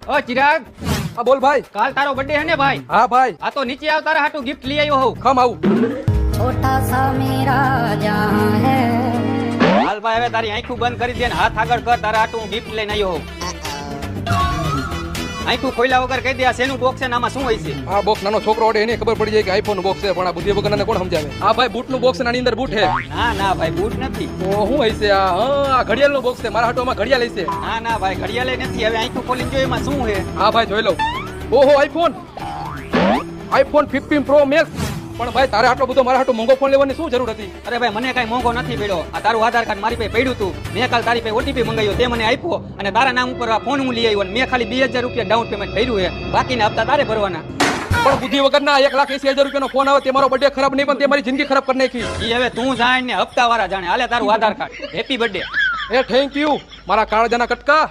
ઓ ચિરાગ, હા બોલ ભાઈ. કાલ તારો બર્થડે હે ને ભાઈ? હા ભાઈ. આ તો નીચે આવ, તારા હાટુ ગિફ્ટ લઈ આવ્યો હોઉં. ખમ આવું. छोटा सा मेरा जहां है। હાલ ભાઈ, હવે તારી આંખું બંધ કરી દે ને હાથ આગળ કર, તારા હાટુ હું ગિફ્ટ લઈને આવ્યો હોઉં. આંખું ખોલ્યા વગર કહી દે આ શેનું બોક્સ છે ને આમાં શું હોય છે? આ બોક્સ નાનો છોકરો ઓડે એને ખબર પડી જાય કે આઈફોન નું બોક્સ છે, પણ આ બુદ્ધિ વગરને કોણ સમજાવે? હા ભાઈ, બૂટ નું બોક્સ નાની અંદર બૂટ છે. ના ના ભાઈ, બૂટ નથી. તો શું હોય છે આ? હા, ઘડિયાળ નું બોક્સ છે. મારા હાટોમાં ઘડિયાળ છે. ના ના ભાઈ, ઘડિયાળ નથી. હવે આંખું ખોલીને જો એમાં શું છે. હા ભાઈ, જોઈ લઉં. ઓહો, આઈફોન 15 પ્રો મેક્સ. પણ ભાઈ, તારે આટલો બધો મારા હાટો મોંઘો ફોન લેવાની શું જરૂર હતી? અરે ભાઈ, મને કઈ મોંઘો નથી પડ્યો. આ તારું આધાર કાર્ડ મારી પાસે પડ્યું હતું. મેં કાલ તારી પાસે ઓટીપી મંગાવ્યો, તે મને આપ્યો અને તારા નામ ઉપર આ ફોન હું લઈ આવ્યો. મેં ખાલી 2000 રૂપિયા ડાઉન પેમેન્ટ કર્યું છે. બાકીના હપ્તા તારે ભરવાના. પણ બુદ્ધિ વગરના 1,80,000 રૂપિયાનો ફોન આવે તે મારો બર્થડે ખરાબ નહીં, પણ તે મારી જિંદગી ખરાબ કરી નાખી. ઈ હવે તું જાણ ને હપ્તા વાળા જાણે. હાલે તારું આધાર કાર્ડ. Happy birthday. એ થેન્ક યુ મારા કાળજાના કટકા.